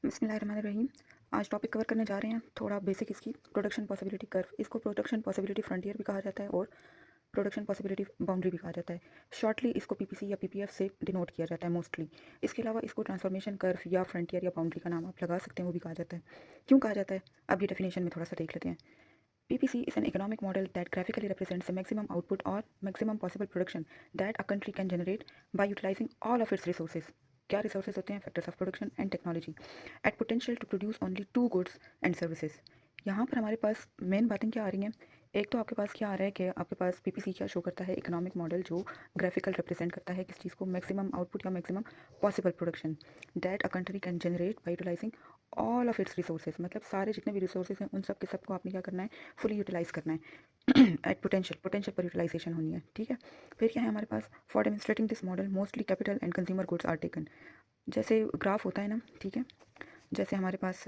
बिस्मिल्लाहिर्रहमानिर्रहीम। आज topic cover करने जा रहे हैं थोड़ा बेसिक इसकी प्रोडक्शन पॉसिबिलिटी कर्व। इसको प्रोडक्शन पॉसिबिलिटी फ्रंटियर भी कहा जाता है और प्रोडक्शन पॉसिबिलिटी बाउंड्री भी कहा जाता है। शॉर्टली इसको पीपीसी या पीपीएफ से डिनोट किया जाता है मोस्टली। इसके अलावा इसको ट्रांसफॉर्मेशन कर्व या फ्रंटियर या बाउंड्री का नाम आप लगा सकते हैं, वो भी कहा जाता है। क्यों कहा जाता है, अब ये डेफिनेशन में थोड़ा सा देख लेते हैं। PPC is an economic model that graphically represents the maximum output or maximum possible production that a country can generate by utilizing all of its resources. क्या resources होते हैं? Factors of production and technology at potential to produce only two goods and services. यहाँ पर हमारे पास main बातें क्या आ रही हैं? एक तो आपके पास क्या आ रहा है कि आपके पास पीपीसी क्या शो करता है, इकोनॉमिक मॉडल जो ग्राफिकल रिप्रेजेंट करता है किस चीज़ को, मैक्सिमम आउटपुट या maximum possible production that a country can generate by utilising all of its resources. मतलब सारे जितने भी रिसोर्सेज हैं उन सब के सबको आपने क्या करना है, फुली यूटिलाइज करना है एट पोटेंशियल पर यूटिलाइजेशन होनी है। ठीक है, फिर क्या है हमारे पास, for demonstrating this model mostly capital and consumer goods are taken. जैसे ग्राफ होता है ना, ठीक है, जैसे हमारे पास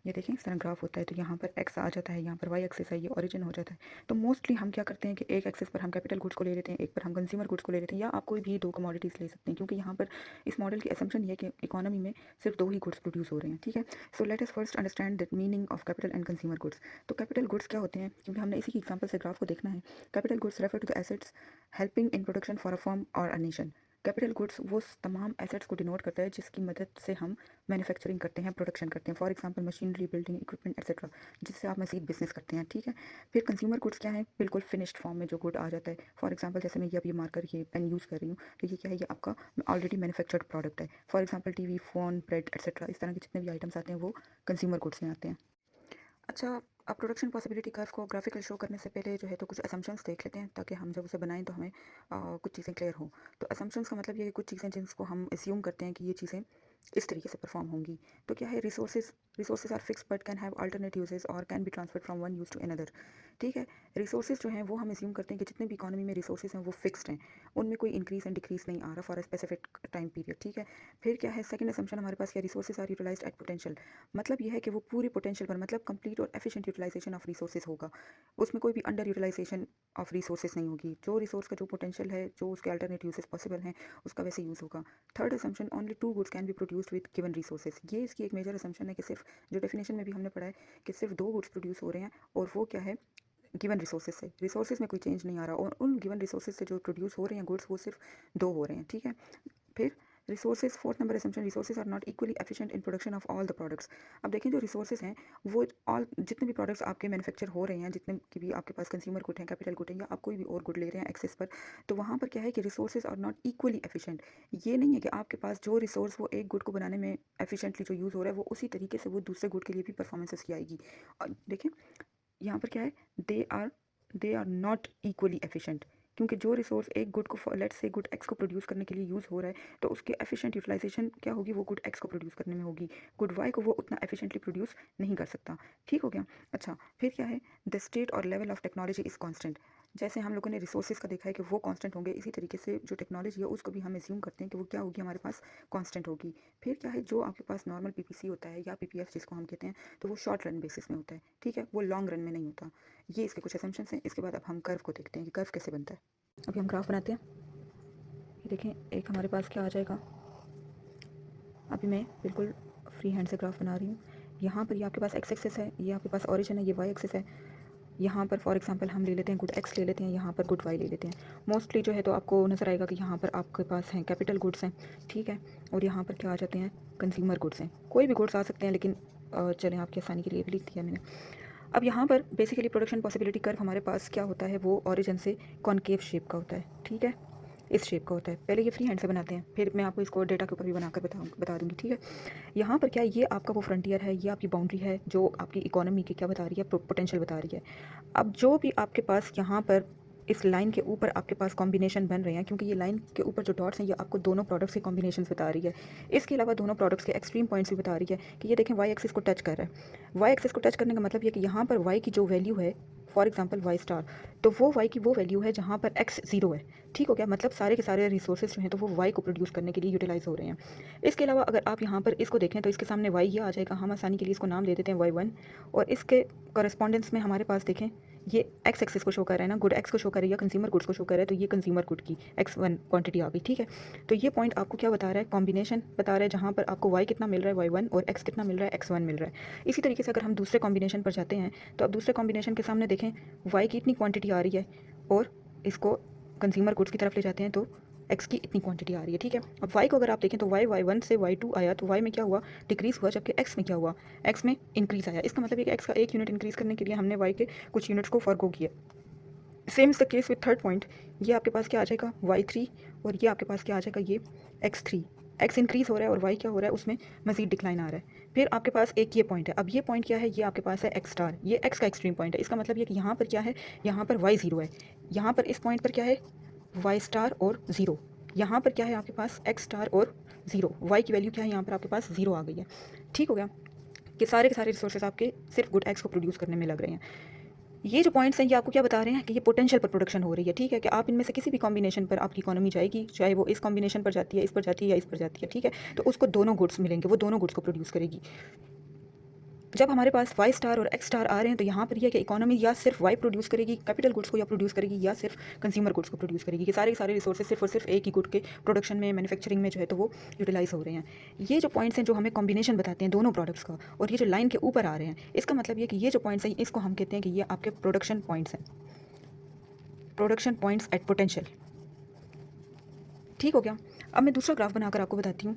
ये देखें इस तरह ग्राफ होता है, तो यहाँ पर एक्स आ जाता है, यहाँ पर वाई एक्सिस है, ये ओरिजिन हो जाता है। तो मोस्टली हम क्या करते हैं कि एक एक्सिस पर हम कैपिटल गुड्स को ले लेते हैं, एक पर हम कंज्यूमर गुड्स को ले लेते हैं, या आप कोई भी दो कमोडिटीज़ ले सकते हैं, क्योंकि यहाँ पर इस मॉडल की असम्पशन ये है कि इकोनॉमी में सिर्फ दो ही गुड्स प्रोड्यूस हो रहे हैं। ठीक है, so let us first understand the meaning of capital and consumer goods. तो कैपिटल गुड्स क्या होते हैं, क्योंकि हमने इसी की एग्जाम्पल से ग्राफ को देखना है। Capital goods refer to the assets helping in production for a firm और अ नेशन। कैपिटल गुड्स वो तमाम एसेट्स को डिनोट करता है जिसकी मदद से हम मैन्युफैक्चरिंग करते हैं, प्रोडक्शन करते हैं। For example machinery, building equipment etcetera, जिससे आप मज़ीद बिजनेस करते हैं। ठीक है, फिर कंज्यूमर गुड्स क्या है, बिल्कुल फिनिश्ड फॉर्म में जो गुड आ जाता है। फॉर एग्जांपल जैसे मैं ये अभी मार्कर ये पेन यूज़ कर रही हूँ, तो ये क्या है, ये आपका ऑलरेडी मैन्युफैक्चर्ड प्रोडक्ट है। For example TV, phone, bread etcetera, इस तरह के जितने भी आइटम्स आते हैं वो कंज्यूमर गुड्स में आते हैं। अच्छा, अब प्रोडक्शन पॉसिबिलिटी कर्व को ग्राफिकल शो करने से पहले जो है तो कुछ असम्पशंस देख लेते हैं, ताकि हम जब उसे बनाएं तो हमें कुछ चीज़ें क्लियर हों। तो असम्पशंस का मतलब ये है कुछ चीज़ें जिसको हम एज्यूम करते हैं कि ये चीज़ें इस तरीके से परफॉर्म होंगी। तो क्या है, resources are fix but can have alternate uses और can be transferred from one use to another. ठीक है, रिसोर्सेज जो हैं वो हम एज्यूम करते हैं कि जितने भी इकोनॉमी में रिसोर्सेज हैं वो फिक्स्ड हैं, उनमें कोई इंक्रीज एंड डिक्रीज नहीं आ रहा for a specific time period. ठीक है, फिर क्या है, सेकंड असम्पशन हमारे पास क्या, resources are utilised at potential. मतलब ये है कि वो पूरी पोटेंशियल पर, मतलब कंप्लीट और एफिशिएंट यूटिलाइजेशन ऑफ रिसोर्सेज होगा, उसमें कोई भी अंडर यूटिलाइजेशन ऑफ रिसोर्सेज नहीं होगी। जो रिसोर्स का जो पोटेंशियल है, जो उसके अल्टरनेट यूजेस पॉसिबल हैं, उसका वैसे यूज़ होगा। Third assumption, only two goods can be produced with given resources. ये इसकी एक मेजर असम्पशन है कि सिर्फ, जो डेफिनेशन में भी हमने पढ़ा है कि सिर्फ दो गुड्स प्रोड्यूस हो रहे हैं, और वो क्या है, गिवन रिसोर्सेज से। रिसोर्सेज में कोई चेंज नहीं आ रहा, और उन गिवन रिसोर्सेज से जो प्रोड्यूस हो रहे हैं गुड्स, वो सिर्फ दो हो रहे हैं। ठीक है, फिर resources, fourth number assumption, resources are not equally efficient in production of all the products. अब देखें जो रिसोर्सेज हैं वो ऑल, जितने भी प्रोडक्ट्स आपके मैन्युफैक्चर हो रहे हैं, जितने की भी आपके पास कंज्यूमर गुड हैं, कैपिटल गुड हैं, या आप कोई भी और गुड ले रहे हैं एक्सेस पर, तो वहाँ पर क्या है कि resources are not equally efficient. ये नहीं है कि आपके पास जो रिसोर्स वो एक गुड को बनाने में एफिशिएंटली जो यूज़ हो रहा है, वो उसी तरीके से वो दूसरे गुड के लिए भी परफॉर्मेंसेस की आएगी। और देखें यहाँ पर क्या है, they are not equally efficient, क्योंकि जो रिसोर्स एक गुड को, लेट्स से गुड एक्स को प्रोड्यूस करने के लिए यूज़ हो रहा है, तो उसके एफिशिएंट यूटिलाइजेशन क्या होगी, वो गुड एक्स को प्रोड्यूस करने में होगी। गुड वाई को वो उतना एफिशिएंटली प्रोड्यूस नहीं कर सकता। ठीक हो गया। अच्छा, फिर क्या है, द स्टेट और level of technology is constant. जैसे हम लोगों ने रिसोर्सेज का देखा है कि वो कांस्टेंट होंगे, इसी तरीके से जो टेक्नोलॉजी है उसको भी हम एज्यूम करते हैं कि वो क्या होगी, हमारे पास कांस्टेंट होगी। फिर क्या है, जो आपके पास नॉर्मल पीपीसी होता है या पीपीएफ जिसको हम कहते हैं, तो वो शॉर्ट रन बेसिस में होता है। ठीक है, वो लॉन्ग रन में नहीं होता। ये इसके कुछ असम्पशंस हैं। इसके बाद अब हम कर्व को देखते हैं कि कर्व कैसे बनता है। अभी हम ग्राफ बनाते हैं। ये देखें, एक हमारे पास क्या आ जाएगा, अभी मैं बिल्कुल फ्री हैंड से ग्राफ बना रही हूँ। यहाँ पर ये आपके पास एक्स एक्सिस है, ये आपके पास ओरिजिन है, ये वाई एक्सिस है। यहाँ पर फॉर एग्जांपल हम ले लेते हैं गुड एक्स ले लेते हैं, यहाँ पर गुड वाई ले लेते हैं। मोस्टली जो है तो आपको नज़र आएगा कि यहाँ पर आपके पास हैं कैपिटल गुड्स हैं। ठीक है, और यहाँ पर क्या आ जाते हैं, कंज्यूमर गुड्स हैं। कोई भी गुड्स आ सकते हैं, लेकिन चलें आपकी आसानी के लिए भी लिख दिया मैंने। अब यहाँ पर बेसिकली प्रोडक्शन पॉसिबिलिटी कर्व हमारे पास क्या होता है, वो ओरिजिन से कॉनकेव शेप का होता है। ठीक है, इस शेप का होता है। पहले ये फ्री हैंड से बनाते हैं, फिर मैं आपको इसको डेटा के ऊपर भी बनाकर बता दूँगी। ठीक है, यहाँ पर क्या, ये आपका वो फ्रंटियर है, ये आपकी बाउंड्री है जो आपकी इकोनॉमी की क्या बता रही है, पोटेंशियल बता रही है। अब जो भी आपके पास यहाँ पर इस लाइन के ऊपर आपके पास कॉम्बिनेशन बन रहे हैं, क्योंकि ये लाइन के ऊपर जो डॉट्स हैं ये आपको दोनों प्रोडक्ट्स के कॉम्बिनेशन बता रही है। इसके अलावा दोनों प्रोडक्ट्स के एक्सट्रीम पॉइंट्स भी बता रही है कि ये देखें वाई एक्सिस को टच कर रहा है। वाई एक्सिस को टच करने का मतलब ये कि यहाँ पर वाई की जो वैल्यू है, फॉर एग्जांपल वाई स्टार, तो वो वाई की वो वैल्यू है जहाँ पर एक्स ज़ीरो है। ठीक हो गया, मतलब सारे के सारे रिसोर्सेज जो हैं तो वो वाई को प्रोड्यूस करने के लिए यूटिलाइज हो रहे हैं। इसके अलावा अगर आप यहाँ पर इसको देखें तो इसके सामने वाई ये आ जाएगा, हम आसानी के लिए इसको नाम दे देते हैं वाई वन। और इसके कॉरेस्पॉन्डेंस में हमारे पास देखें ये एक्स एक्सिस को शो कर रहा है ना, गुड एक्स को शो कर रही है, कंज्यूमर गुड्स को शो कर रहा है, तो ये कंज्यूमर गुड की X1 क्वांटिटी आ गई, ठीक है। तो ये पॉइंट आपको क्या बता रहा है, कॉम्बिनेशन बता रहा है, जहाँ पर आपको Y कितना मिल रहा है Y1 और X कितना मिल रहा है X1 मिल रहा है। इसी तरीके से अगर हम दूसरे कॉम्बिनेशन पर जाते हैं तो अब दूसरे कॉम्बिनेशन के सामने देखें Y की इतनी क्वान्टिटी आ रही है और इसको कंज्यूमर गुड्स की तरफ ले जाते हैं तो एक्स की इतनी क्वांटिटी आ रही है, ठीक है। अब वाई को अगर आप देखें तो वाई वाई 1 से Y2 आया तो वाई में क्या हुआ, डिक्रीज़ हुआ, जबकि एक्स में क्या हुआ, एक्स में इंक्रीज़ आया। इसका मतलब है कि एक्स का 1 यूनिट इंक्रीज़ करने के लिए हमने वाई के कुछ यूनिट्स को फॉरगो किया। Same is the case with third point, ये आपके पास क्या आ जाएगा Y3 और ये आपके पास क्या आ जाएगा, ये X3। एक्स इंक्रीज़ हो रहा है और वाई क्या हो रहा है, उसमें मजीद डिक्लाइन आ रहा है। फिर आपके पास एक ये पॉइंट है, अब ये पॉइंट क्या है, ये आपके पास है एक्स स्टार, ये एक्स का एक्सट्रीम पॉइंट है। इसका मतलब ये कि यहाँ पर क्या है, यहाँ पर Y0 है, यहाँ पर इस पॉइंट पर क्या है, वाई स्टार और ज़ीरो, यहाँ पर क्या है आपके पास एक्स स्टार और ज़ीरो, वाई की वैल्यू क्या है, यहाँ पर आपके पास ज़ीरो आ गई है। ठीक हो गया कि सारे के सारे रिसोर्सेज आपके सिर्फ गुड एक्स को प्रोड्यूस करने में लग रहे हैं। ये जो पॉइंट्स हैं ये आपको क्या बता रहे हैं कि ये पोटेंशियल पर प्रोडक्शन हो रही है, ठीक है, कि आप इनमें से किसी भी कॉम्बिनेशन पर आपकी इकोनॉमी जाएगी, चाहे वो इस कॉम्बिनेशन पर जाती है, इस पर जाती है या इस पर जाती है, ठीक है, तो उसको दोनों गुड्स मिलेंगे, वो दोनों गुड्स को प्रोड्यूस करेगी। जब हमारे पास वाई स्टार और एक्स स्टार आ रहे हैं तो यहाँ पर यह कि इकोनॉमी या सिर्फ वाई प्रोड्यूस करेगी कैपिटल गुड्स को, या प्रोड्यूस करेगी या सिर्फ कंज्यूमर गुड्स को प्रोड्यूस करेगी, कि सारे के सारे रिसोर्सेज सिर्फ और सिर्फ एक ही गुड के प्रोडक्शन में, मैन्युफैक्चरिंग में जो है तो वो यूटिलाइज हो रहे हैं। ये जो पॉइंट्स हैं जो हमें कॉम्बिनेशन बताते हैं दोनों प्रोडक्ट्स का, और ये जो लाइन के ऊपर आ रहे हैं, इसका मतलब ये कि ये जो पॉइंट्स हैं इसको हम कहते हैं कि ये आपके प्रोडक्शन पॉइंट्स हैं, प्रोडक्शन पॉइंट्स एट पोटेंशियल। ठीक हो गया। अब मैं दूसरा ग्राफ बनाकर आपको बताती हूँ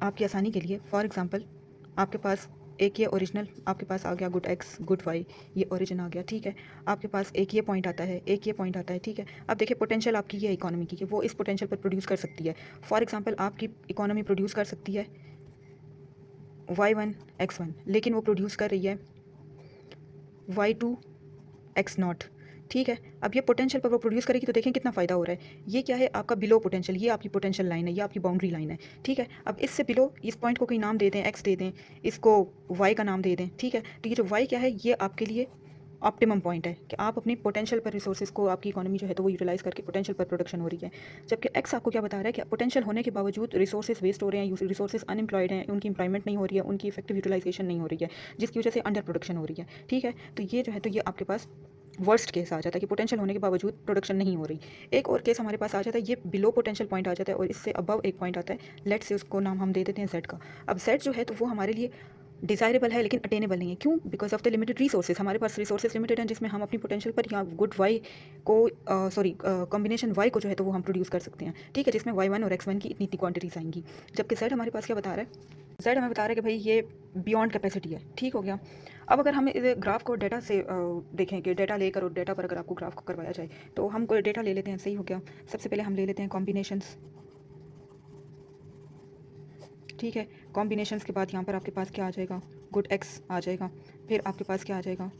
आपकी आसानी के लिए। फॉर एग्जांपल आपके पास एक ये ओरिजिनल आपके पास आ गया गुड एक्स गुड वाई, ये ओरिजिन आ गया, ठीक है। आपके पास एक ये पॉइंट आता है, एक ये पॉइंट आता है, ठीक है। अब देखिए पोटेंशियल आपकी ये इकोनॉमी की, वो इस पोटेंशियल पर प्रोड्यूस कर सकती है। फॉर एग्जांपल आपकी इकोनॉमी प्रोड्यूस कर सकती है Y1 X1, लेकिन वो प्रोड्यूस कर रही है Y2 X0, ठीक है। अब ये पोटेंशियल पर वो प्रोड्यूस करेगी तो देखें कितना फ़ायदा हो रहा है। ये क्या है आपका बिलो पोटेंशियल, ये आपकी पोटेंशियल लाइन है, ये आपकी बाउंड्री लाइन है, ठीक है। अब इससे बिलो इस पॉइंट को कोई नाम दे दें, एक्स दे दें, इसको वाई का नाम दे दें, ठीक है। तो ये जो वाई क्या है, ये आपके लिए ऑप्टिमम पॉइंट है कि आप अपनी पोटेंशियल पर रिसोर्सेज को, आपकी इकोनॉमी जो है तो वो यूटिलाइज करके पोटेंशियल पर प्रोडक्शन हो रही है। जबकि एक्स आपको क्या बता रहा है कि पोटेंशियल होने के बावजूद रिसोर्सेज वेस्ट हो रहे हैं, रिसोर्सेज अनएम्प्लॉयड हैं, उनकी एम्प्लॉयमेंट नहीं हो रही है, उनकी इफेक्टिव यूटिलाइजेशन नहीं हो रही है, जिसकी वजह से अंडर प्रोडक्शन हो रही है, ठीक है। तो ये जो है तो ये आपके पास वर्स्ट केस आ जाता है कि पोटेंशियल होने के बावजूद प्रोडक्शन नहीं हो रही। एक और केस हमारे पास आ जाता है, ये बिलो पोटेंशियल पॉइंट आ जाता है और इससे अबव एक पॉइंट आता है, लेट से उसको नाम हम दे देते हैं जेड का। अब जेड जो है तो वो हमारे लिए डिज़ायरेबल है लेकिन अटेनेबल नहीं है। क्यों? Because of the limited resources, हमारे पास रिसोर्सेज लिमिटेड हैं जिसमें हम अपनी पोटेंशियल पर या गुड वाई को कॉम्बिनेशन वाई को जो है तो वो हम प्रोड्यूस कर सकते हैं, ठीक है, जिसमें Y1 और X1 की इतनी इतनी क्वांटिटीज आएंगी। जबकि जेड हमारे पास क्या बता रहा है, जेड हमें बता रहा है कि भाई ये बियॉन्ड कैपेसिटी है, ठीक हो गया। अब अगर हम इस ग्राफ को डेटा से देखें कि डेटा लेकर और डेटा पर अगर आपको ग्राफ को करवाया जाए तो हम कोई डेटा ले लेते हैं, सही हो गया। सबसे पहले हम ले लेते हैं कॉम्बिनेशंस, ठीक है। कॉम्बिनेशंस के बाद यहाँ पर आपके पास क्या आ जाएगा, गुड एक्स आ जाएगा, फिर आपके पास क्या आ जाएगा,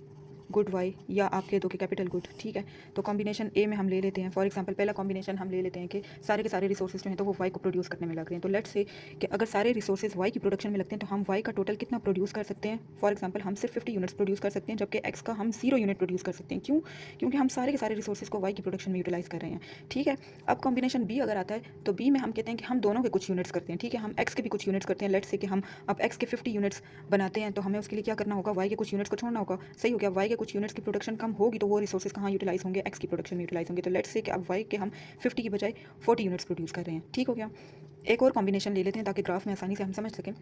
गुड वाई, या आप कह दो कि कैपिटल गुड, ठीक है। तो कॉम्बिनेशन ए में हम ले लेते हैं, फॉर एग्जांपल पहला कॉम्बिनेशन हम ले लेते हैं कि सारे के सारे रिसोर्सेज जो हैं तो वो वाई को प्रोड्यूस करने में लग रहे हैं। तो लेट्स से कि अगर सारे रिसोर्सेज वाई की प्रोडक्शन में लगते हैं तो हम वाई का टोटल कितना प्रोड्यूस कर सकते हैं, फॉर एग्जांपल हम सिर्फ 50 यूनिट्स प्रोड्यूस कर सकते हैं, जबकि एक्स का हम 0 यूनिट प्रोड्यूस कर सकते हैं। क्यों? क्योंकि हम सारे के सारे रिसोर्सेज को वाई की प्रोडक्शन में यूटिलाइज कर रहे हैं, ठीक है। अब कॉम्बिनेशन बी अगर आता है तो बी में हम कहते हैं कि हम दोनों के कुछ यूनिट्स करते हैं, ठीक है, हम एक्स के भी कुछ यूनिट्स करते हैं। लेट्स से कि हम अब एक्स के 50 यूनिट्स बनाते हैं तो हमें उसके लिए क्या करना होगा, वाई के कुछ यूनिट्स को छोड़ना होगा, सही हो गया। वाई के कुछ यूनिट्स की प्रोडक्शन कम होगी तो वो रिसोर्सेज कहाँ यूटिलाइज होंगे, एक्स की प्रोडक्शन में यूटिलाइज होंगे। तो लेट्स से कि अब वाई के हम 50 की बजाय 40 यूनिट्स प्रोड्यूस कर रहे हैं, ठीक हो गया। एक और कॉम्बिनेशन ले लेते हैं ताकि ग्राफ में आसानी से हम समझ सकें।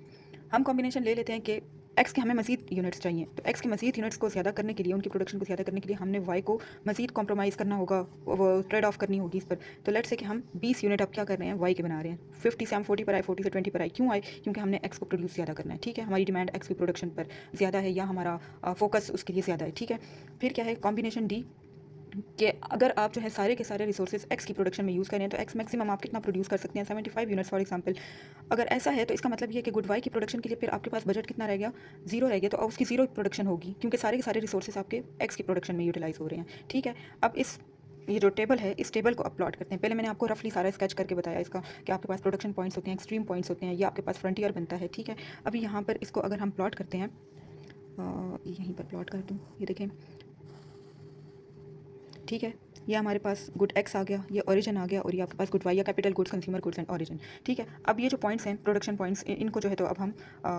हम कॉम्बिनेशन ले लेते हैं कि एक्स के हमें मजीद यूनिट्स चाहिए, तो एक्स के मजीद यूनिट्स को ज़्यादा करने के लिए, उनकी प्रोडक्शन को ज़्यादा करने के लिए हमने वाई को मजीद कॉम्प्रोमाइज़ करना होगा, वो ट्रेड ऑफ करनी होगी इस पर। तो लेट्स से कि हम 20 यूनिट अब क्या कर रहे हैं, वाई के बना रहे हैं। 50 से हम 40 पर आए, 40 से 20 पर आए, क्यों आए? क्योंकि हमने एक्स को प्रोड्यूस ज़्यादा करना है, ठीक है। हमारी डिमांड एक्स की प्रोडक्शन पर ज़्यादा है या हमारा फोकस उसके लिए ज़्यादा है, ठीक है। फिर क्या है कॉम्बिनेशन डी, कि अगर आप जो है सारे के सारे रिसोर्सेज एक्स की प्रोडक्शन में यूज़ करें तो एक्स मैक्सिमम आप कितना प्रोड्यूस कर सकते हैं, 75 यूनिट्स फॉर एग्जांपल। अगर ऐसा है तो इसका मतलब ये है कि गुड वाई की प्रोडक्शन के लिए फिर आपके पास बजट कितना रह गया, 0 रह गया। तो उसकी 0 प्रोडक्शन होगी क्योंकि सारे के सारे रिसोर्सेज आपके एक्स की प्रोडक्शन में यूटिलाइज हो रहे हैं, ठीक है। अब ये जो टेबल है इस टेबल को अपलॉट करते हैं। पहले मैंने आपको रफली सारा स्केच करके बताया इसका कि आपके पास प्रोडक्शन पॉइंट्स होते हैं, एक्सट्रीम पॉइंट्स होते हैं, ये आपके पास फ्रंटियर बनता है, ठीक है। अभी यहाँ पर इसको अगर हम प्लॉट करते हैं, यहीं पर प्लॉट कर दूँ, ये देखें, ठीक है। ये हमारे पास गुड एक्स आ गया, ये ओरिजिन आ गया, और ये आपके पास गुड वाई या capital goods, consumer goods and origin. ठीक है, अब ये जो पॉइंट्स हैं प्रोडक्शन पॉइंट्स, इनको जो है तो अब हम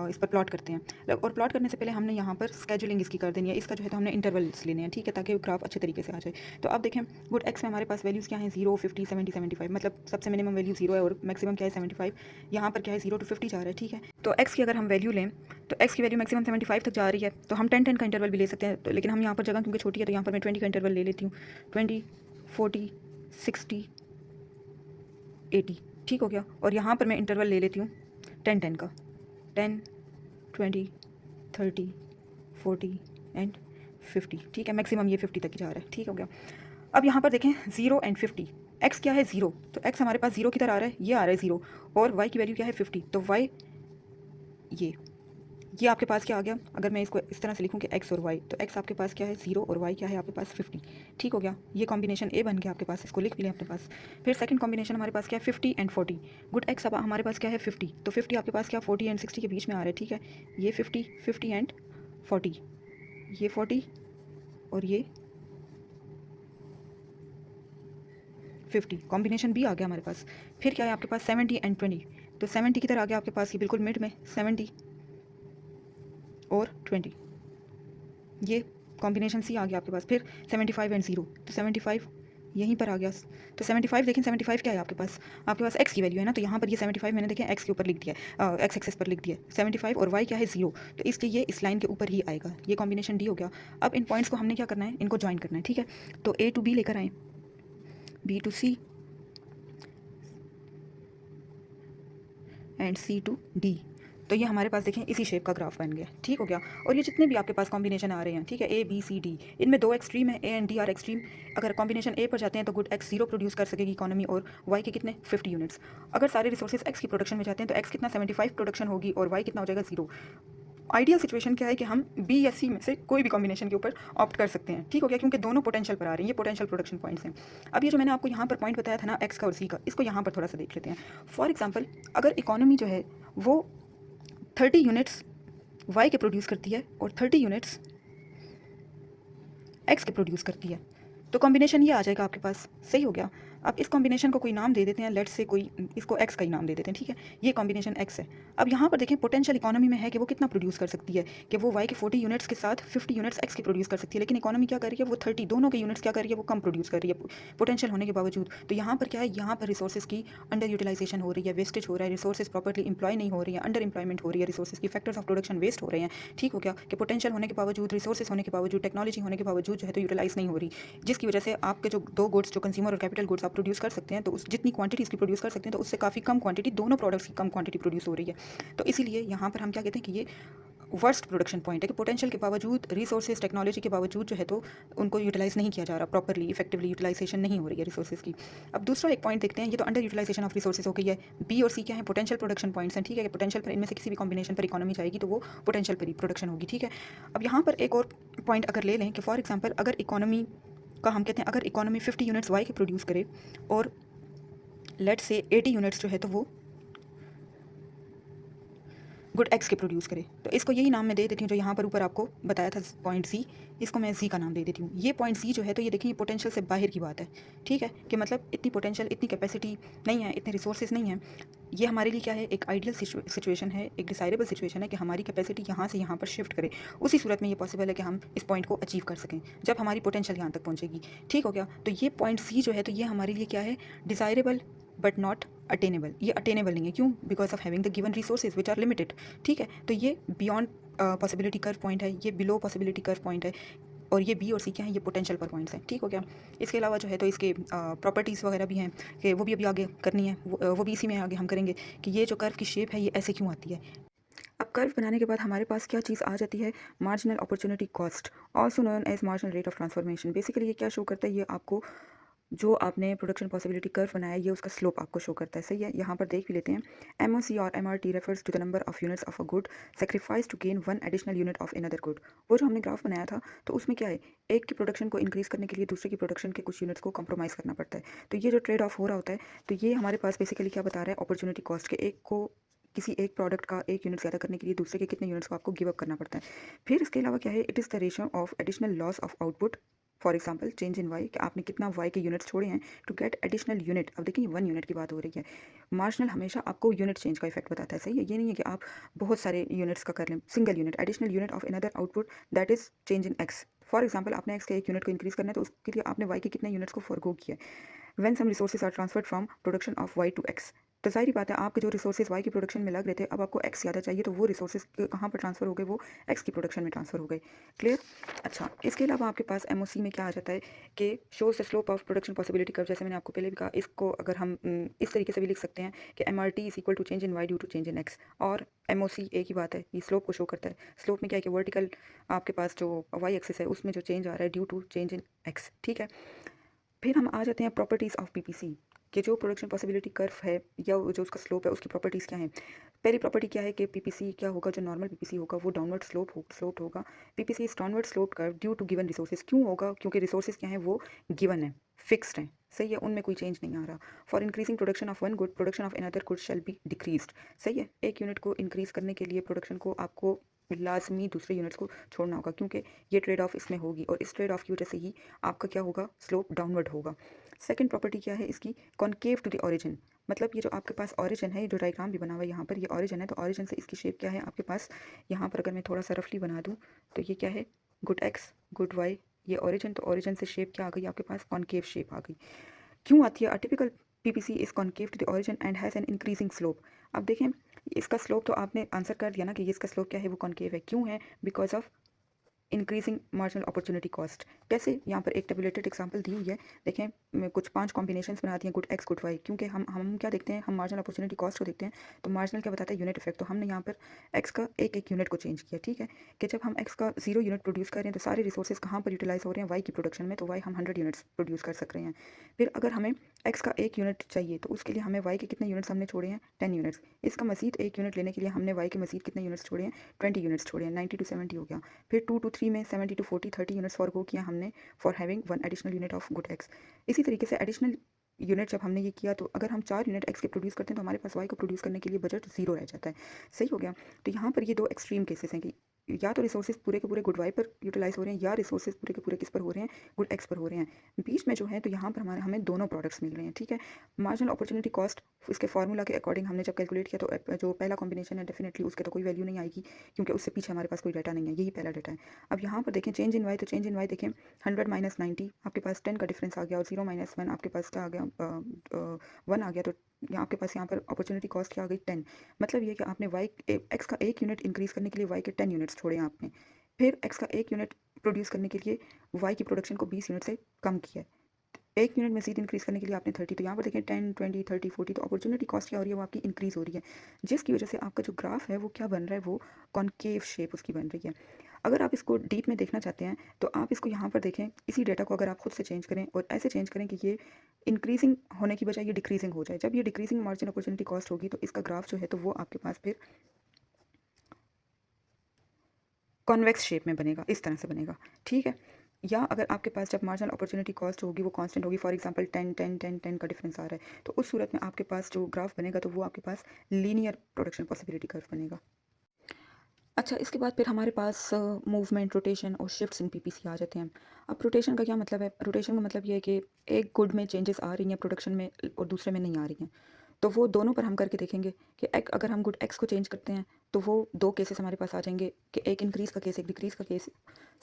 इस पर प्लॉट करते हैं। और प्लॉट करने से पहले हमने यहाँ पर स्केजुलिंग इसकी कर देनी है, इसका जो है तो हमने इंटरवल्स लेने हैं। ठीक है, ताकि ग्राफ अच्छे तरीके से आ जाए। तो अब देखें गुड एक्स में हमारे पास वैल्यूज़ क्या हैं, 0, 50, 70, 75, मतलब सबसे मिनिमम वैल्यू 0 है और मैक्सिमम क्या है 75। यहाँ पर क्या है 0 to 50 जा रहा है। ठीक है, तो एक्स की अगर हम वैल्यू लें तो एक्स की वैल्यू मैक्सिमम 75 तक जा रही है, तो हम 10 का इंटरवल भी ले सकते हैं। तो लेकिन हम यहाँ पर जगह क्योंकि छोटी है तो यहाँ पर मैं 20 का इंटरवल ले लेती हूँ, 20, 40, 60, 80। ठीक हो गया, और यहाँ पर मैं इंटरवल ले लेती हूँ 10 का, 10, 20, 30, 40 एंड 50। ठीक है, मैक्सिमम ये 50 तक ही जा रहा है। ठीक हो गया, अब यहाँ पर देखें 0 एंड 50। एक्स क्या है 0, तो एक्स हमारे पास 0 किधर आ रहा है, ये आ रहा है 0, और वाई की वैल्यू क्या है 50, तो वाई ये आपके पास क्या आ गया। अगर मैं इसको इस तरह से लिखूं कि एक्स और वाई, तो एक्स आपके पास क्या है 0 और वाई क्या है आपके पास 50। ठीक हो गया, ये कॉम्बिनेशन ए बन गया आपके पास, इसको लिख भी लें अपने पास। फिर सेकंड कॉम्बिनेशन हमारे पास क्या है 50 एंड 40। गुड एक्स अब हमारे पास क्या है 50, तो 50 आपके पास क्या 40 एंड 60 के बीच में आ रहा है। ठीक है, ये 50, 50 एंड 40, ये 40 और ये 50, कॉम्बिनेशन बी आ गया हमारे पास। फिर क्या है आपके पास 70 एंड 20, तो 70 किधर आ गया आपके पास, ये बिल्कुल मिड में 70 और 20, ये कॉम्बिनेशन सी आ गया आपके पास। फिर 75 एंड 0, तो 75 यहीं पर आ गया। तो 75 देखें 75 क्या है आपके पास एक्स की वैल्यू है ना, तो यहाँ पर ये 75 मैंने देखें एक्स के ऊपर लिख दिया, एक्स एक्सेस पर लिख दिया 75, और वाई क्या है 0, तो इसलिए ये इस लाइन के ऊपर ही आएगा। ये कॉम्बिनेशन डी हो गया। अब इन पॉइंट्स को हमने क्या करना है, इनको ज्वाइन करना है। ठीक है, तो ए टू बी लेकर आएँ, B to C and C to D, तो ये हमारे पास देखें इसी शेप का ग्राफ बन गया। ठीक हो गया, और ये जितने भी आपके पास कॉम्बिनेशन आ रहे हैं, ठीक है, ए बी सी डी, इनमें दो एक्सट्रीम है, A and D R extreme. अगर कॉम्बिनेशन ए पर जाते हैं तो गुड एक्स 0 प्रोड्यूस कर सकेगी इकोनॉमी, और वाई के कितने 50 यूनिट्स। अगर सारे रिसोर्सेज एक्स की प्रोडक्शन में जाते हैं तो एक्स कितना 75 प्रोडक्शन होगी और वाई कितना हो जाएगा 0। आइडियल सिचुएशन क्या है कि हम बी या सी में से कोई भी कॉम्बिनेशन के ऊपर ऑप्ट कर सकते हैं। ठीक हो गया, क्योंकि दोनों पोटेंशियल पर आ रहे हैं, ये पोटेंशियल प्रोडक्शन पॉइंट्स हैं। अब ये जो मैंने आपको यहाँ पर पॉइंट बताया था ना एक्स का और सी का, इसको यहाँ पर थोड़ा सा देख लेते हैं। फॉर एग्जाम्पल, अगर इकोनॉमी जो है वो 30 यूनिट्स वाई के प्रोड्यूस करती है और 30 यूनिट्स एक्स के प्रोड्यूस करती है, तो कॉम्बिनेशन ये आ जाएगा आपके पास। सही हो गया, अब इस कॉम्बिनेशन को कोई नाम दे देते हैं, लेट्स से कोई इसको एक्स का ही नाम दे देते हैं। ठीक है, ये कॉम्बिनेशन एक्स है। अब यहाँ पर देखें पोटेंशियल इकोनॉमी में है कि वो कितना प्रोड्यूस कर सकती है, कि वो वाई के 40 यूनिट्स के साथ 50 यूनिट्स एक्स की प्रोड्यूस कर सकती है, लेकिन इकोनॉमी क्या कर रही है, वो 30 दोनों के यूनिट्स क्या कर रही है, वो कम प्रोड्यूस कर रही है पोटेंशियल होने के बावजूद। तो यहाँ पर क्या है, यहाँ पर रिसोर्सेज की अंडर यूटिलाइजेशन हो रही है, वेस्टेज हो रहा है, रिसोर्सेज प्रॉपर्ली इंप्लॉय नहीं हो रही है, अंडर इंप्लॉयमेंट हो रही है, रिसोर्सेज की फैक्टर्स ऑफ प्रोडक्शन वेस्ट हो रहे हैं। ठीक हो गया, कि पोटेंशियल होने के बावजूद, रिसोर्सेज होने के बावजूद, टेक्नोलॉजी होने के बावजूद जो है तो यूटिलाइज नहीं हो रही, जिसकी वजह से आपके जो दो गुड्स जो कंज्यूमर और कैपिटल गुड्स आप प्रोड्यूस कर सकते हैं, तो उस जितनी क्वांटिटी इसकी प्रोड्यूस कर सकते हैं तो उससे काफ़ी कम क्वांटिटी, दोनों प्रोडक्ट्स की कम क्वांटिटी प्रोड्यूस हो रही है। तो इसीलिए यहाँ पर हम क्या कहते हैं कि ये वर्स्ट प्रोडक्शन पॉइंट है, कि पोटेंशियल के बावजूद, रिसोर्सेज टेक्नोलॉजी के बावजूद जो है तो उनको यूटिलाइज नहीं किया जा रहा प्रॉपरली, इफेक्टिवली यूटिलाइजेशन नहीं हो रही है रिसोर्सेज की। अब दूसरा एक पॉइंट देखते हैं, ये तो अंडर यूटिलाइजेशन ऑफ रिसोर्सेज हो गई है। बी और सी क्या है, पोटेंशियल प्रोडक्शन पॉइंट्स हैं। ठीक है, पोटेंशियल पर इनमें से किसी भी कॉम्बिनेशन पर इकोनॉमी जाएगी तो वो पोटेंशियल पर ही प्रोडक्शन होगी। ठीक है, अब यहाँ पर एक और पॉइंट अगर ले लें कि फॉर एग्जाम्पल अगर इकोनॉमी का हम कहते हैं, अगर इकोनॉमी 50 यूनिट्स वाई के प्रोड्यूस करे और लेट से 80 यूनिट्स जो है तो वो गुड एक्स के प्रोड्यूस करे, तो इसको यही नाम मैं दे देती हूँ जो यहाँ पर ऊपर आपको बताया था पॉइंट सी, इसको मैं सी का नाम दे देती हूँ। ये पॉइंट सी जो है तो ये देखिए पोटेंशियल से बाहर की बात है। ठीक है, कि मतलब इतनी पोटेंशियल, इतनी कैपेसिटी नहीं है, इतने रिसोर्सेज नहीं है। ये हमारे लिए क्या है, एक आइडियल सिचुएशन है, एक डिसाइरेबल सिचुएशन है कि हमारी कैपेसिटी यहाँ से यहाँ पर शिफ्ट करे। उसी सूरत में ये पॉसिबल है कि हम इस पॉइंट को अचीव कर सकें जब हमारी पोटेंशियल यहाँ तक पहुँचेगी। ठीक हो गया, तो ये पॉइंट सी जो है तो ये हमारे लिए क्या है, डिसाइरेबल बट नॉट अटेनेबल। ये अटेनेबल नहीं है, क्यों, because of having the given resources which are limited. ठीक है, तो ये बियॉन्ड पॉसिबिलिटी कर्व पॉइंट है, ये बिलो पॉसिबिलिटी कर्व पॉइंट है, और ये बी और सी क्या है, ये पोटेंशियल पर पॉइंट्स हैं। ठीक हो गया, इसके अलावा जो है तो इसके प्रॉपर्टीज़ वगैरह भी हैं कि वो भी अभी आगे करनी है, वो भी इसी में आगे हम करेंगे कि ये जो कर्व की शेप है ये ऐसे क्यों आती है। अब कर्व बनाने के बाद हमारे पास क्या चीज़ आ जाती है, marginal opportunity cost, also known as marginal rate of transformation. Basically ये क्या शो करता है, ये आपको जो आपने प्रोडक्शन पॉसिबिलिटी कर्व बनाया है ये उसका स्लोप आपको शो करता है। सही है, यहाँ पर देख भी लेते हैं। एमओसी और MRT refers to the number of units of a good sacrifice to gain one additional unit of another good. वो जो हमने ग्राफ बनाया था तो उसमें क्या है, एक की प्रोडक्शन को इंक्रीज़ करने के लिए दूसरे की प्रोडक्शन के कुछ यूनिट्स को कंप्रोमाइज़ करना पड़ता है। तो ये जो ट्रेड ऑफ हो रहा होता है, तो ये हमारे पास बेसिकली क्या बता रहा है, अपॉर्चुनिटी कॉस्ट के एक को किसी एक प्रोडक्ट का एक यूनिट ज़्यादा करने के लिए दूसरे के कितने यूनिट्स को आपको गिव अप करना पड़ता है। फिर इसके अलावा क्या है, it is the ratio of additional loss of output for example change in Y कि आपने कितना वाई के यूनिट्स छोड़े हैं टू गेट एडिशनल यूनिट। अब देखिए 1 यूनिट की बात हो रही है। मार्जिनल हमेशा आपको यूनिट चेंज का इफेक्ट बताता है, सही है। ये नहीं है कि आप बहुत सारे यूनिट्स का कर लें, single unit additional unit of another output that is change in x. For example आपने एक्स के एक यूनिट को इंक्रीज करना है तो उसके लिए आपने वाई के कितने यूनिट्स को फॉरगो किया है। When some resources are transferred from production of Y to X, तो जाहिर बात है आपके जो रिसोर्सेज वाई की प्रोडक्शन में लग रहे थे, अब आपको एक्स ज़्यादा चाहिए तो वो रिसोर्सेज कहाँ पर ट्रांसफर हो गए, वो एक्स की प्रोडक्शन में ट्रांसफर हो गए। क्लियर। अच्छा, इसके अलावा आपके पास एमओसी में क्या आ जाता है कि shows the slope of production possibility curve. जैसे मैंने आपको पहले भी कहा, इसको अगर हम इस तरीके से भी लिख सकते हैं कि M R T is equal to change in Y due to change in X, और एमओसी एक ही बात है, ये स्लोप को शो करता है। स्लोप में क्या है कि वर्टिकल आपके पास जो वाई एक्सिस है उसमें जो चेंज आ रहा है due to change in X, ठीक है। फिर हम आ जाते हैं प्रॉपर्टीज़ ऑफ पीपीसी कि जो प्रोडक्शन पॉसिबिलिटी कर्व है या जो उसका स्लोप है उसकी प्रॉपर्टीज़ क्या हैं। पहली प्रॉपर्टी क्या है कि पीपीसी क्या होगा, जो नॉर्मल पीपीसी होगा वो डाउनवर्ड स्लोप होगा। PPC is downward slope curve due to given resources. क्यों होगा? क्योंकि रिसोर्सेज क्या हैं, वो गिवन है, फिक्स्ड हैं, सही है, उनमें कोई चेंज नहीं आ रहा। For increasing production of one good, production of another good shall be decreased, सही है। एक यूनिट को इंक्रीज करने के लिए प्रोडक्शन को आपको लाजमी दूसरे यूनिट्स को छोड़ना होगा, क्योंकि ये ट्रेड ऑफ इसमें होगी और इस ट्रेड ऑफ की वजह से ही आपका क्या होगा, स्लोप डाउनवर्ड होगा। सेकंड प्रॉपर्टी क्या है इसकी, कॉनकेव टू द ऑरिजिन। मतलब ये जो आपके पास ऑरिजिन है, ये जो डायग्राम भी बना हुआ है यहाँ पर, ये ऑरिजिन है, तो ऑरिजिन से इसकी शेप क्या है आपके पास, यहाँ पर अगर मैं थोड़ा सा रफली बना दूँ तो ये क्या है, गुड एक्स गुड वाई, ये ऑरिजिन, तो ऑरिजिन से शेप क्या आ गई आपके पास, कॉनकेव शेप आ गई। क्यों आती है? A typical PPC is concave to the origin and has an increasing slope. अब देखें, इसका स्लोप तो आपने आंसर कर दिया ना कि इसका स्लोप क्या है, वो कॉनकेव है। क्यों है? Because of increasing marginal opportunity cost. कैसे? यहाँ पर एक टेबुलेटेड एग्जांपल दी हुई है, देखें मैं कुछ 5 कॉम्बिनेशंस बना दिए, गुड एक्स गुड वाई, क्योंकि हम क्या देखते हैं, हम मार्जिनल अपॉर्चुनिटी कॉस्ट को देखते हैं। तो मार्जिनल क्या बताता है, यूनिट इफेक्ट। तो हमने यहाँ पर एक्स का एक एक यूनिट को चेंज किया, ठीक है, कि जब हम एक्स का 0 यूनिट प्रोड्यूस कर रहे हैं तो सारे रिसोर्सेज कहाँ पर यूटिलाइज हो रहे हैं, वाई की प्रोडक्शन में, तो वाई हम 100 यूनिट्स प्रोड्यूस कर सक रहे हैं। फिर अगर हमें एक्स का एक यूनिट चाहिए तो उसके लिए हमें वाई के कितने यूनिट्स हमने छोड़े हैं, 10 यूनिट्स। इसका मजीद एक यूनिट लेने के लिए हमने वाई के मजीद कितने यूनिट्स छोड़े हैं, 20 यूनिट्स छोड़े हैं, 90 टू 70 हो गया। फिर 2 टू 3 में 70 टू 40 30 यूनिट्स फॉर गो किया हमने for having one additional unit of good x. इसी तरीके से एडिशनल यूनिट जब हमने ये किया तो अगर हम 4 यूनिट एक्स के प्रोड्यूस करते हैं तो हमारे पास वाई को प्रोड्यूस करने के लिए बजट 0 रह जाता है, सही हो गया। तो यहाँ पर ये दो एक्सट्रीम केसेस हैं कि या तो रिसोर्सेज पूरे के पूरे गुड वाई पर यूटिलाइज हो रहे हैं, या रिसोर्सेज पूरे के पूरे किस पर हो रहे हैं, गुड एक्स पर हो रहे हैं। बीच में जो है तो यहाँ पर हमें दोनों प्रोडक्ट्स मिल रहे हैं, ठीक है। मार्जिनल अपॉर्चुनिटी कॉस्ट इसके फार्मूला के अकॉर्डिंग हमने जब कैलकुलेट किया तो जो पहला कॉम्बिनेशन है डेफिनेटली उसके तो कोई वैल्यू नहीं आएगी, क्योंकि उससे पीछे हमारे पास कोई डाटा नहीं है, यही पहला डाटा है। अब यहाँ पर देखें चेंज इन वाई, तो चेंज इन वाई देखें 100 माइनस 90 आपके पास 10 का डिफरेंस आ गया, और 0 माइनस 1 आपके पास क्या आ गया, 1 आ गया। तो यहाँ आपके पास यहाँ पर अपॉर्चुनिटी कॉस्ट क्या आ गई, 10। मतलब ये कि आपने वाई एक्स का एक यूनिट इंक्रीज करने के लिए वाई के 10 यूनिट्स छोड़े हैं आपने। फिर एक्स का एक यूनिट प्रोड्यूस करने के लिए वाई की प्रोडक्शन को 20 यूनिट से कम किया है। एक यूनिट मजीद इंक्रीज करने के लिए आपने 30, तो यहाँ पर देखें 10 20 30 40, तो अपॉर्चुनिटी कॉस्ट क्या हो रही है, वो आपकी इंक्रीज हो रही है, जिसकी वजह से आपका जो ग्राफ है वो क्या बन रहा है, वो कॉनकेव शेप उसकी बन रही है। अगर आप इसको डीप में देखना चाहते हैं तो आप इसको यहाँ पर देखें, इसी डेटा को अगर आप खुद से चेंज करें और ऐसे चेंज करें कि ये इंक्रीजिंग होने की बजाय ये डिक्रीजिंग हो जाए। जब ये डिक्रीजिंग मार्जिन अपॉर्चुनिटी कॉस्ट होगी तो इसका ग्राफ जो है तो वो आपके पास फिर कॉन्वेक्स शेप में बनेगा, इस तरह से बनेगा, ठीक है। या अगर आपके पास जब मार्जिनल अपॉर्चुनिटी कॉस्ट होगी वो कांस्टेंट होगी, फॉर एग्जांपल 10 10 10 10 का डिफरेंस आ रहा है, तो उस सूरत में आपके पास जो ग्राफ बनेगा तो वो आपके पास लीनियर प्रोडक्शन पॉसिबिलिटी कर्व बनेगा। अच्छा, इसके बाद फिर हमारे पास मूवमेंट, रोटेशन और शिफ्ट्स इन पीपीसी आ जाते हैं। अब रोटेशन का क्या मतलब है? रोटेशन का मतलब ये है कि एक गुड में चेंजेस आ रही हैं प्रोडक्शन में और दूसरे में नहीं आ रही हैं, तो वो दोनों पर हम करके देखेंगे कि अगर हम गुड एक्स को चेंज करते हैं तो वो दो केसेस हमारे पास आ जाएंगे कि एक इंक्रीज़ का केस, एक डिक्रीज़ का case.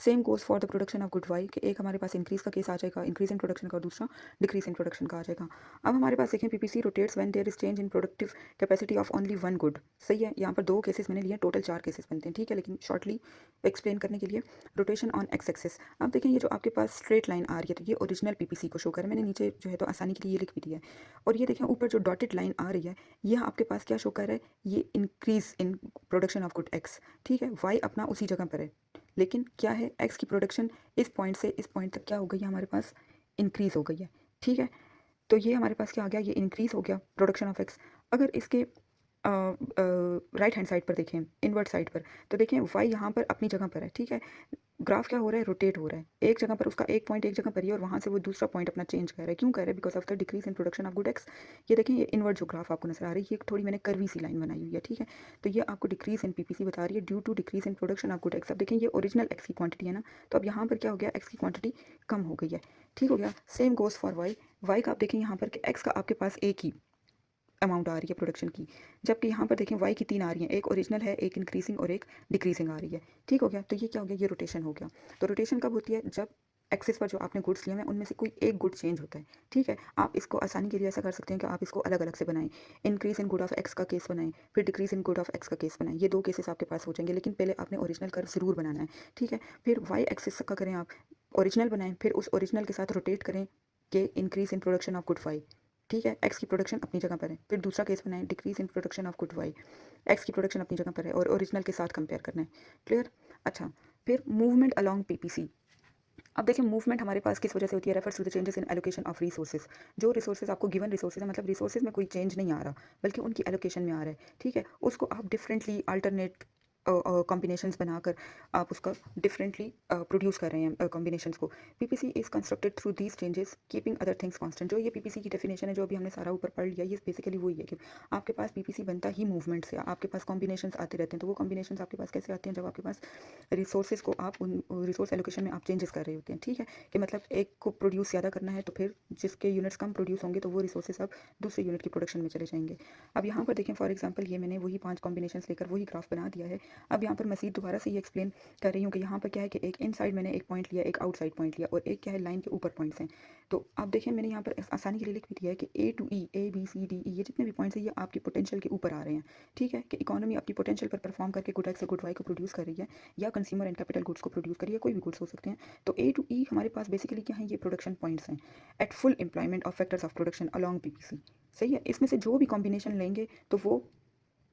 Same goes for the production of good Y कि एक हमारे पास इंक्रीज़ का केस आ जाएगा, इंक्रीज़ इन प्रोडक्शन का, और दूसरा डिक्रीज़ इन प्रोडक्शन का आ जाएगा। अब हमारे पास देखें PPC rotates when there is change in productive capacity of only one good, सही है। यहाँ पर दो केसेस मैंने लिए, टोटल 4 केसेस बनते हैं, ठीक है, लेकिन शॉर्टली एक्सप्लेन करने के लिए रोटेशन ऑन एक्स एक्सिस। अब देखें ये जो आपके पास स्ट्रेट लाइन आ रही है तो ये ओरिजिनल पीपीसी को शो कर, मैंने नीचे जो है तो आसानी के लिए ये लिख भी दिया है। और ये देखें ऊपर जो डॉटेड लाइन आ रही है ये आपके पास क्या शो कर रहा है, ये increase in production of good x, ठीक है। वाई अपना उसी जगह पर है, लेकिन क्या है, एक्स की प्रोडक्शन इस पॉइंट से इस पॉइंट तक क्या हो गई है, हमारे पास इंक्रीज हो गई है, ठीक है। तो ये हमारे पास क्या आ गया, ये इंक्रीज हो गया प्रोडक्शन ऑफ एक्स। अगर इसके राइट हैंड साइड पर देखें, इनवर्ट साइड पर, तो देखें वाई यहाँ पर अपनी जगह पर है, ठीक है। ग्राफ क्या हो रहा है, रोटेट हो रहा है, एक जगह पर उसका एक पॉइंट एक जगह पर ही है और वहाँ से वो दूसरा पॉइंट अपना चेंज कर रहा है। क्यों कर रहा है? Because of the decrease in production of good x. ये देखें, ये इनवर्ट जो ग्राफ आपको नजर आ रही है, ये थोड़ी मैंने कर्वी सी लाइन बनाई हुई है, ठीक है। तो ये आपको डिक्रीज इन पीपीसी बता रही है due to decrease in production of good X. अब देखें, ये ओरिजिनल एक्स की क्वांटिटी है ना, तो अब यहाँ पर क्या हो गया, एक्स की क्वांटिटी कम हो गई है, ठीक हो गया। Same goes for Y. Y का आप देखें यहाँ पर एक्स का आपके पास एक ही अमाउंट आ रही है प्रोडक्शन की, जबकि यहाँ पर देखें वाई की 3 आ रही हैं, एक ओरिजिनल है, एक इंक्रीजिंग और एक डिक्रीजिंग आ रही है, ठीक हो गया। तो ये क्या हो गया, ये रोटेशन हो गया। तो रोटेशन कब होती है? जब एक्सिस पर जो आपने गुड्स लिए हैं उनमें से कोई एक गुड चेंज होता है, ठीक है। आप इसको आसानी के लिए ऐसा कर सकते हैं कि आप इसको अलग अलग से बनाएं, increase in good of x का केस बनाएं, फिर decrease in good of x का केस बनाएं। ये 2 केसेस आपके पास हो जाएंगे, लेकिन पहले आपने ओरिजिनल कर्व जरूर बनाना है, ठीक है। फिर वाई एक्सिस का करें आप, ओरिजिनल बनाएं, फिर उस ओरिजिनल के साथ रोटेट करें कि increase in production of good Y, ठीक है। एक्स की प्रोडक्शन अपनी जगह पर है, फिर दूसरा केस बनाएं, decrease in production of good Y, X की प्रोडक्शन अपनी जगह पर है और ओरिजिनल के साथ कंपेयर करना है, क्लियर। अच्छा, फिर मूवमेंट अलोंग पीपीसी। अब देखिए, मूवमेंट हमारे पास किस वजह से होती है? Refers to the changes in allocation of resources. जो रिसोर्सेज आपको गिवन रिसोर्सेज है, मतलब रिसोर्सेज में कोई चेंज नहीं आ रहा, बल्कि उनकी एलोकेशन में आ रहा है, ठीक है। उसको आप डिफरेंटली अल्टरनेट कॉम्बिनेशंस बनाकर आप उसका डिफरेंटली प्रोड्यूस कर रहे हैं कॉम्बिनेशंस को। PPC is constructed through these changes keeping other things constant. जो ये पीपीसी की डेफिनेशन है, जो अभी हमने सारा ऊपर पढ़ लिया, ये बेसिकली वही है कि आपके पास पीपीसी बनता ही मूवमेंट से, आपके पास कॉम्बिनेशंस आते रहते हैं। तो वो कॉम्बिनेशंस आपके पास कैसे आते हैं? जब आपके पास रिसोर्सेज को आप उन रिसोर्स एलोकेशन में आप चेंजेस कर रहे होते हैं, ठीक है। कि मतलब एक को प्रोड्यूस ज़्यादा करना है, तो फिर जिसके यूनिट्स कम प्रोड्यूस होंगे तो वो रिसोर्सेज अब दूसरे यूनिट की प्रोडक्शन में चले जाएंगे। अब यहाँ पर देखें, फॉर एग्जांपल ये मैंने वही 5 कॉम्बिनेशंस लेकर वही ग्राफ बना दिया है। अब यहाँ पर मज़ीद दोबारा से ये एक्सप्लेन कर रही हूँ कि यहाँ पर क्या है कि एक इनसाइड मैंने एक पॉइंट लिया, एक आउटसाइड पॉइंट लिया, और एक क्या है, लाइन के ऊपर पॉइंट्स हैं। तो अब देखिए, मैंने यहाँ पर आसानी के लिए लिख भी दिया है कि A to E, A B C D E, ये जितने भी पॉइंट्स हैं ये आपकी पोटेंशियल के ऊपर आ रहे हैं, ठीक है। कि इकोनॉमी अपनी पोटेंशियल पर परफॉर्म करके गुड एक्स से गुड वाई को प्रोड्यूस कर रही है, या कंज्यूमर एंड कैपिटल गुड्स को प्रोड्यूस करिए, कोई भी गुड्स हो सकते हैं। तो ए टू ई हमारे पास बेसिकली क्या है, ये प्रोडक्शन पॉइंट्स हैं at full employment of factors of production along PPC, सही है। इसमें से जो भी कॉम्बिनेशन लेंगे तो वो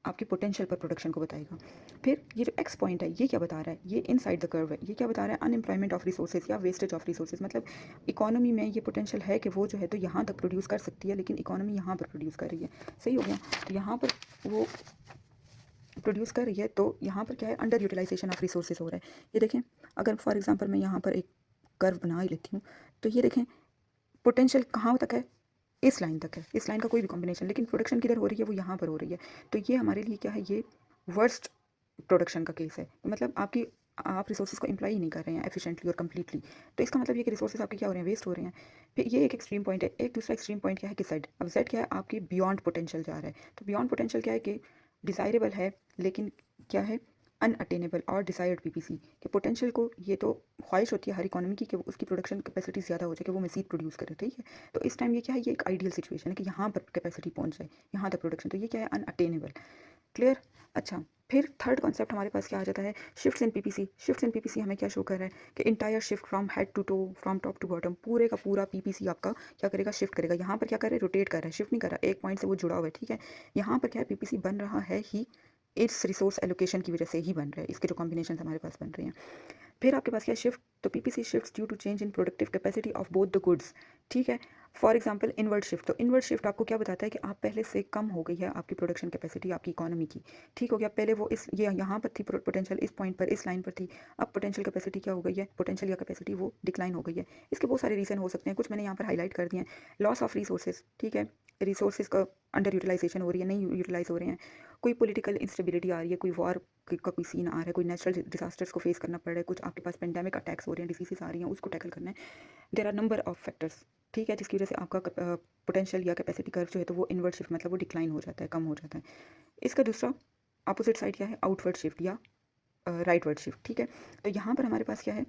आपकी पोटेंशियल पर प्रोडक्शन को बताएगा। फिर ये जो एक्स पॉइंट है, ये क्या बता रहा है? ये इनसाइड द कर्व है। ये क्या बता रहा है? अनएम्प्लॉयमेंट ऑफ रिसोर्सेज या वेस्टेज ऑफ रिसोर्सेज। मतलब इकोनॉमी में ये पोटेंशियल है कि वो जो है तो यहाँ तक प्रोड्यूस कर सकती है, लेकिन इकोनॉमी यहाँ पर प्रोड्यूस कर रही है, सही हो गया। तो यहाँ पर वो प्रोड्यूस कर रही है, तो यहाँ पर क्या है, अंडर यूटिलाइजेशन ऑफ रिसोर्सेज हो रहा है। ये देखें, अगर फॉर एग्जांपल मैं यहाँ पर एक कर्व बना ही लेती हूँ, तो ये देखें पोटेंशियल कहाँ तक है, इस लाइन तक है, इस लाइन का कोई भी कॉम्बिनेशन, लेकिन प्रोडक्शन किधर हो रही है, वो यहाँ पर हो रही है। तो ये हमारे लिए क्या है, ये वर्स्ट प्रोडक्शन का केस है। मतलब आपकी आप रिसोर्सेज को इम्प्लाई नहीं कर रहे हैं एफिशिएंटली और कंप्लीटली, तो इसका मतलब ये कि रिसोर्सेज आपके क्या हो रहे हैं, वेस्ट हो रहे हैं। फिर ये एक एक्सट्रीम पॉइंट है। एक दूसरा एक्सट्रीम पॉइंट क्या है कि जेड। अब जेड क्या है, आपकी बियॉन्ड पोटेंशियल जा रहा है। तो बियॉन्ड पोटेंशियल क्या है कि डिज़ायरेबल है, लेकिन क्या है, अनअटेनेबल और डिसाइड पीपीसी के पोटेंशियल को, ये तो ख्वाहिश होती है हर इकोनॉमी की कि उसकी प्रोडक्शन कैपेसिटी ज़्यादा हो जाए, कि वो मज़ीद प्रोड्यूस करे, ठीक है। तो इस टाइम ये क्या है, ये एक आइडियल सिचुएशन है कि यहाँ पर कैपेसिटी पहुँच जाए, यहाँ तक प्रोडक्शन, तो ये क्या है, अनअटेनेबल, क्लियर। अच्छा, फिर थर्ड कॉन्सेप्ट हमारे पास क्या आ जाता है, shifts in PPC. Shifts in PPC हमें क्या शो कर रहा है कि entire shift from head to toe, from top to bottom, पूरे का पूरा पीपीसी आपका क्या करेगा, शिफ्ट करेगा। यहाँ पर क्या कर रहा है, रोटेट कर रहा है, शिफ्ट नहीं कर रहा, एक पॉइंट से वो जुड़ा हुआ है, ठीक है। यहाँ पर क्या है, पीपीसी बन रहा है ही इस रिसोर्स एलोकेशन की वजह से ही बन रहा है, इसके जो कॉम्बिनेशन हमारे पास बन रहे हैं। फिर आपके पास क्या है, शिफ्ट। तो PPC shifts due to change in productive capacity of both the goods, ठीक है। For example inward shift. तो इनवर्ट शिफ्ट आपको क्या बताता है कि आप पहले से कम हो गई है आपकी प्रोडक्शन कैपेसिटी आपकी इकोनॉमी की, ठीक हो गया। पहले वो इस ये यहाँ पर थी पोटेंशियल, इस पॉइंट पर, इस लाइन पर थी, अब पोटेंशियल कैपेसिटी क्या हो गई है, पोटेंशियल या कैपेसिटी वो डिक्लाइन हो गई है। इसके बहुत सारे रीज़न हो सकते हैं, कुछ मैंने यहाँ पर हाईलाइट कर दिए हैं। लॉस ऑफ रिसोर्सेज, ठीक है, रिसोर्सेज का अंडर यूटिलाइजेशन हो रही है, नहीं यूटिलाइज हो रहे हैं। कोई पॉलिटिकल इंस्टेबिलिटी आ रही है, कोई वॉर का कोई सीन आ रहा है, कोई नेचुरल डिजास्टर्स को फेस करना पड़ रहा है, कुछ आपके पास पेंडेमिक अटैक्स हो रहे हैं, डिसीजेस आ रही हैं, उसको टैकल करना है। There are number of factors, ठीक है, जिसकी वजह से आपका पोटेंशियल या कैपेसिटी कर्व जो है तो वो इनवर्ट शिफ्ट, मतलब वो डिक्लाइन हो जाता है, कम हो जाता है। इसका दूसरा अपोजिट साइड क्या है, आउटवर्ड शिफ्ट या राइटवर्ड शिफ्ट, ठीक है। तो यहाँ पर हमारे पास क्या है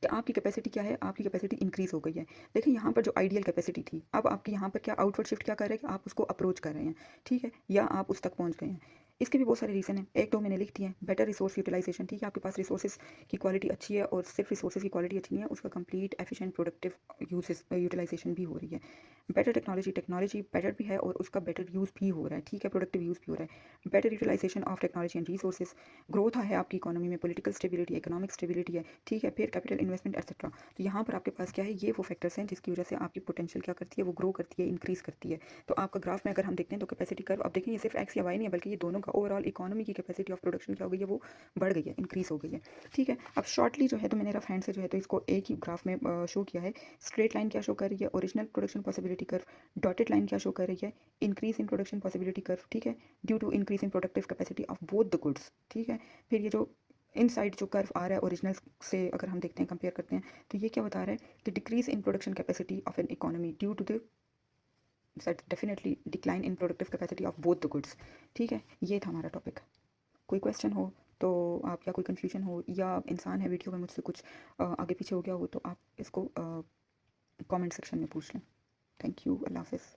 कि आपकी कैपेसिटी क्या है, आपकी कैपेसिटी इंक्रीज हो गई है। देखिए, यहाँ पर जो आइडियल कैपेसिटी थी, अब आपकी यहाँ पर क्या आउटवर्ड शिफ्ट क्या कर रहे हैं कि आप उसको अप्रोच कर रहे हैं, ठीक है, या आप उस तक पहुँच गए हैं। इसके भी बहुत सारे रीज़न हैं, एक तो मैंने लिख दिए हैं, बेटर रिसोर्स यूटिलाइजेशन, ठीक है, आपके पास रिसोर्सेज की क्वालिटी अच्छी है, और सिर्फ रिसोर्सेज की क्वालिटी अच्छी नहीं है, उसका complete efficient productive uses utilisation भी हो रही है। बेटर टेक्नोलॉजी, टेक्नोलॉजी बेटर भी है और उसका बेटर यूज़ भी हो रहा है, ठीक है, प्रोडक्टिव यूज़ भी हो रहा है। Better utilisation of technology and resources, growth है आपकी इकोनॉमी में, पॉलिटिकल स्टेबिलिटी, इकोनॉमिक स्टेबिलिटी है, ठीक है, फिर कैपिटल इन्वेस्टमेंट एक्सेट्रा। तो यहाँ पर आपके पास क्या है, ये वो फैक्टर्स हैं जिसकी वजह से आपकी पोटेंशियल क्या करती है, वो ग्रो करती है, इंक्रीज करती है। तो आपका ग्राफ में अगर हम देखते हैं तो कैपेसिटी कर्व, अब देखें ये सिर्फ एक्स या वाई नहीं है, बल्कि ये दोनों का ओवरऑल इकोनॉमी की कैपेसिटी ऑफ प्रोडक्शन क्या हो गई है, वो बढ़ गई है, इंक्रीज़ हो गई है। ठीक है, अब शॉर्टली जो है तो मैंने रफ हैंड से जो है तो इसको एक ही ग्राफ में शो किया है। स्ट्रेट लाइन क्या शो कर रही है, original production possibility curve. Dotted line क्या शो कर रही है, increase in production possibility curve. ठीक है, due to increase in productive capacity of both the goods. ठीक है, फिर ये जो इनसाइड जो कर्व आ रहा है ओरिजिनल से अगर हम देखते हैं, कंपेयर करते हैं, तो ये क्या बता रहा है कि decrease in production capacity of an economy due to the definitely decline in productive capacity of both the goods. ठीक है, ये था हमारा टॉपिक। कोई क्वेश्चन हो तो आप, या कोई कन्फ्यूजन हो, या इंसान है वीडियो में मुझसे कुछ आगे पीछे हो गया हो, तो आप इसको कमेंट सेक्शन में पूछ लें। थैंक यू, अल्लाह हाफिज़।